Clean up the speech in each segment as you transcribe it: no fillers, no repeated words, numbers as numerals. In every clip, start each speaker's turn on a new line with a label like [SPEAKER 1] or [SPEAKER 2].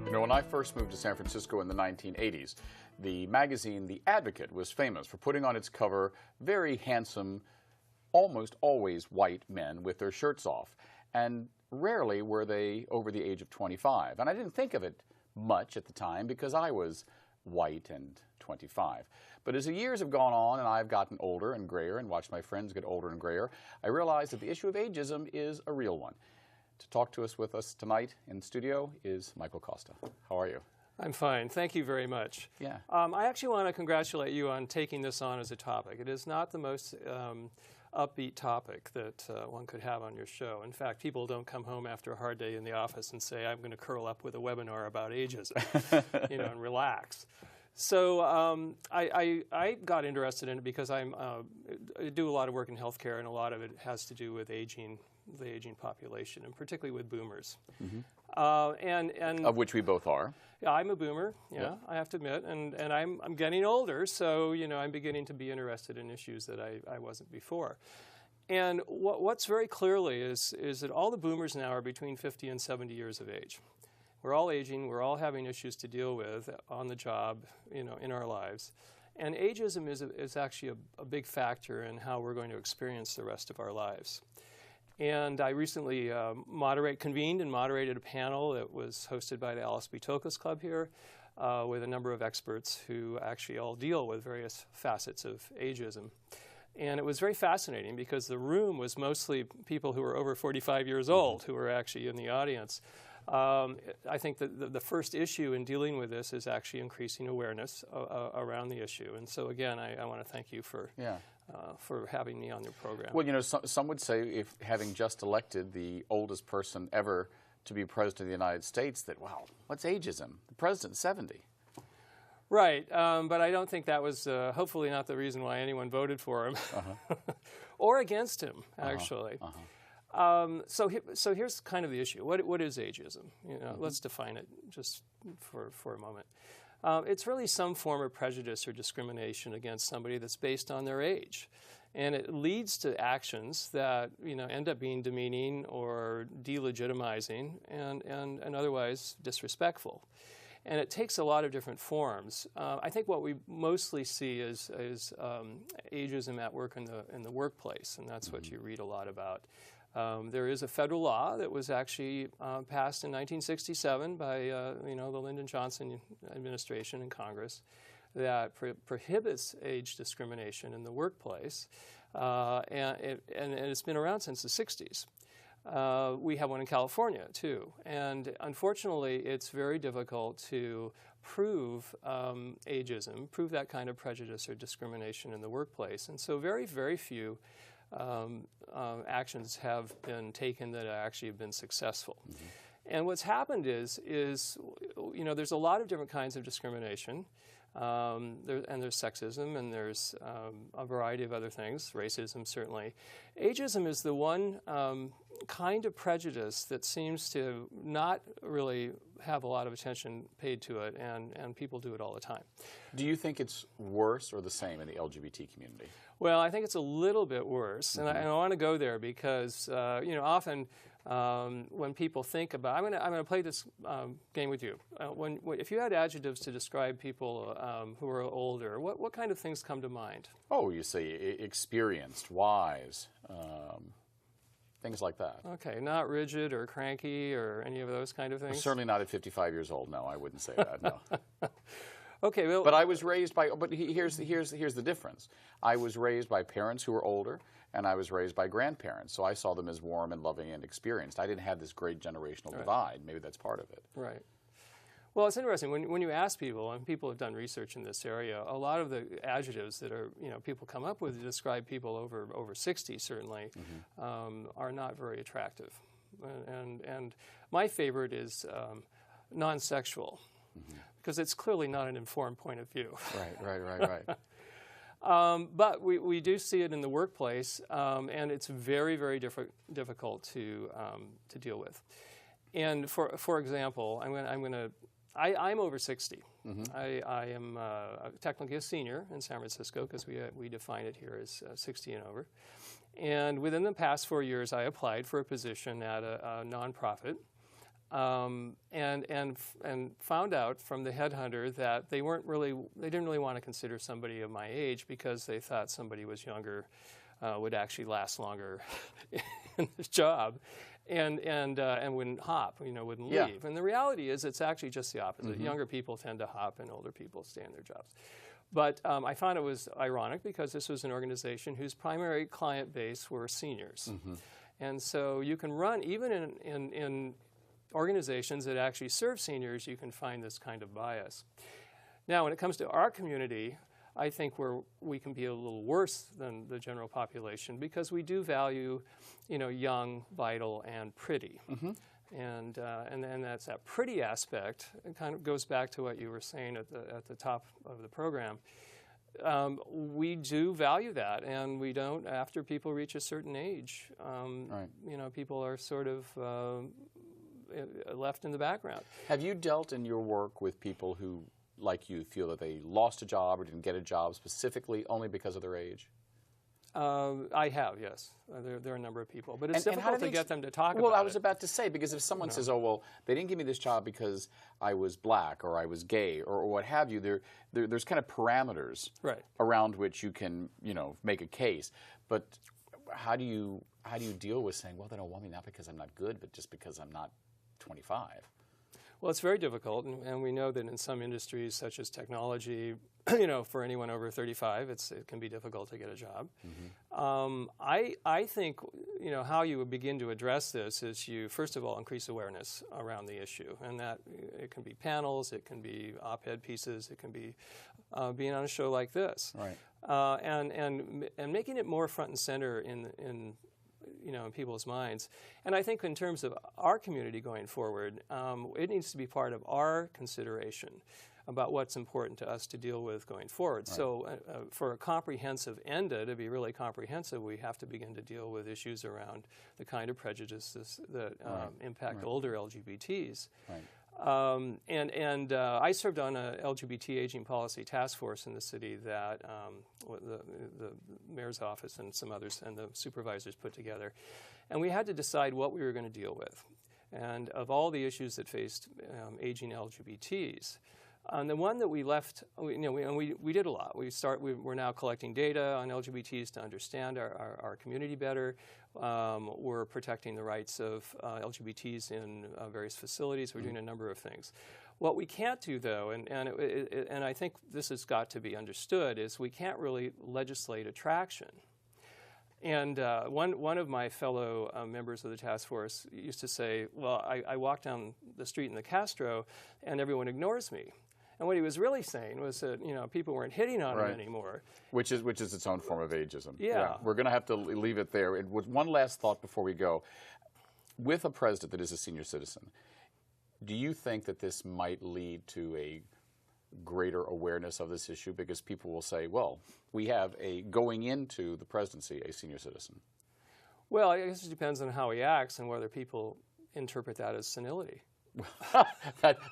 [SPEAKER 1] You know, when I first moved to San Francisco in the 1980s, the magazine The Advocate was famous for putting on its cover very handsome, almost always white men with their shirts off. And rarely were they over the age of 25. And I didn't think of it much at the time because I was white and 25. But as the years have gone on and I've gotten older and grayer and watched my friends get older and grayer, I realized that the issue of ageism is a real one. To talk to us with us tonight in studio is Michael Costa. How are you?
[SPEAKER 2] I'm fine. Thank you very much.
[SPEAKER 1] Yeah.
[SPEAKER 2] I actually want to congratulate you on taking this on as a topic. It is not the most upbeat topic that one could have on your show. In fact, people don't come home after a hard day in the office and say, I'm going to curl up with a webinar about ageism, and relax. So I got interested in it because I do a lot of work in healthcare, and a lot of it has to do with the aging population, and particularly with boomers. Mm-hmm. And
[SPEAKER 1] of which we both are.
[SPEAKER 2] Yeah, I'm a boomer. Yeah, I have to admit, and I'm getting older, so I'm beginning to be interested in issues that I wasn't before. And what's very clearly is that all the boomers now are between 50 and 70 years of age. We're all aging. We're all having issues to deal with on the job, in our lives. And ageism is actually a big factor in how we're going to experience the rest of our lives. And I recently convened and moderated a panel that was hosted by the Alice B. Toklas Club here with a number of experts who actually all deal with various facets of ageism. And it was very fascinating because the room was mostly people who were over 45 years old who were actually in the audience. I think that the first issue in dealing with this is actually increasing awareness around the issue. And so, again, I want to thank you for having me on your program.
[SPEAKER 1] Well, some would say, if having just elected the oldest person ever to be president of the United States, that, wow, what's ageism? The president's 70.
[SPEAKER 2] Right, but I don't think that was hopefully not the reason why anyone voted for him or against him, actually. So here's kind of the issue. What is ageism? Let's define it just for a moment. It's really some form of prejudice or discrimination against somebody that's based on their age. And it leads to actions that end up being demeaning or delegitimizing and otherwise disrespectful. And it takes a lot of different forms. I think what we mostly see is ageism at work in the workplace, and that's what you read a lot about. There is a federal law that was actually passed in 1967 by the Lyndon Johnson administration in Congress that prohibits age discrimination in the workplace, and it's been around since the 60s. We have one in California, too. And unfortunately, it's very difficult to prove ageism, prove that kind of prejudice or discrimination in the workplace. And so very, very few actions have been taken that actually have been successful. Mm-hmm. And what's happened is there's a lot of different kinds of discrimination. There's sexism, and there's a variety of other things, racism certainly. Ageism is the one kind of prejudice that seems to not really have a lot of attention paid to it, and people do it all the time. Do
[SPEAKER 1] you think it's worse or the same in the LGBT community?
[SPEAKER 2] Well, I think it's a little bit worse, and I want to go there because often when people think about, I'm going to play this game with you. If you had adjectives to describe people who are older, what kind of things come to mind?
[SPEAKER 1] Oh, you say experienced, wise, things like that.
[SPEAKER 2] Okay, not rigid or cranky or any of those kind of things?
[SPEAKER 1] Certainly not at 55 years old, no, I wouldn't say that, no.
[SPEAKER 2] Okay, well,
[SPEAKER 1] but I was raised by. But here's the difference. I was raised by parents who were older, and I was raised by grandparents. So I saw them as warm and loving and experienced. I didn't have this great generational divide. Maybe that's part of it.
[SPEAKER 2] Right. Well, it's interesting when you ask people, and people have done research in this area. A lot of the adjectives that people come up with to describe people over 60 certainly are not very attractive. And my favorite is non-sexual. Because it's clearly not an informed point of view.
[SPEAKER 1] Right.
[SPEAKER 2] But we do see it in the workplace, and it's very, very difficult to deal with. And for example, I'm over 60. I am technically a senior in San Francisco because we define it here as 60 and over. And within the past 4 years, I applied for a position at a nonprofit and found out from the headhunter that they didn't really want to consider somebody of my age because they thought somebody was younger would actually last longer in this job, and wouldn't hop, wouldn't leave. And the reality is, it's actually just the opposite. Younger people tend to hop, and older people stay in their jobs. But I found it was ironic because this was an organization whose primary client base were seniors. And so you can run, even in organizations that actually serve seniors, you can find this kind of bias. Now, when it comes to our community, I think we can be a little worse than the general population because we do value, young, vital, and pretty. And that's that pretty aspect. It kind of goes back to what you were saying at the top of the program. We do value that, and we don't after people reach a certain age. People are sort of left in the background.
[SPEAKER 1] Have you dealt in your work with people who, like you, feel that they lost a job or didn't get a job specifically only because of their age?
[SPEAKER 2] I have, yes. There are a number of people. But it's difficult to get them to talk about it.
[SPEAKER 1] Well, I was about to say, because if someone says, oh, well, they didn't give me this job because I was black or I was gay or what have you, there's kind of parameters around which you can, make a case. But how do you deal with saying, well, they don't want me not because I'm not good, but just because I'm not 25?
[SPEAKER 2] Well, it's very difficult, and we know that in some industries, such as technology, for anyone over 35, it can be difficult to get a job. I think, how you would begin to address this is you, first of all, increase awareness around the issue, and that it can be panels, it can be op-ed pieces, it can be being on a show like this, and making it more front and center in people's minds. And I think in terms of our community going forward, it needs to be part of our consideration about what's important to us to deal with going forward. So for a comprehensive ENDA to be really comprehensive, we have to begin to deal with issues around the kind of prejudices that impact older LGBTs. I served on a LGBT aging policy task force in the city that the mayor's office and some others and the supervisors put together. And we had to decide what we were going to deal with. And of all the issues that faced aging LGBTs, the one that we left, we did a lot. We're now collecting data on LGBTs to understand our community better. We're protecting the rights of LGBTs in various facilities. We're doing a number of things. What we can't do, though, and I think this has got to be understood, is we can't really legislate attraction. And one of my fellow members of the task force used to say, well, I walk down the street in the Castro and everyone ignores me. And what he was really saying was that people weren't hitting on him anymore. Which is its own form of ageism. Yeah.
[SPEAKER 1] We're going to have to leave it there. And with one last thought before we go. With a president that is a senior citizen, do you think that this might lead to a greater awareness of this issue? Because people will say, well, we have going into the presidency, a senior citizen.
[SPEAKER 2] Well, I guess it depends on how he acts and whether people interpret that as senility.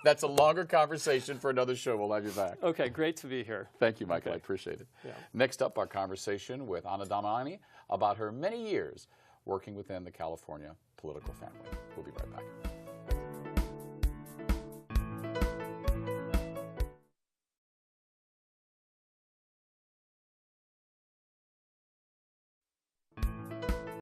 [SPEAKER 1] That's a longer conversation for another show. We'll have you back.
[SPEAKER 2] Okay, great to be here.
[SPEAKER 1] Thank you, Michael. I appreciate it. Yeah. Next up, our conversation with Anna Damiani about her many years working within the California political family. We'll be right back.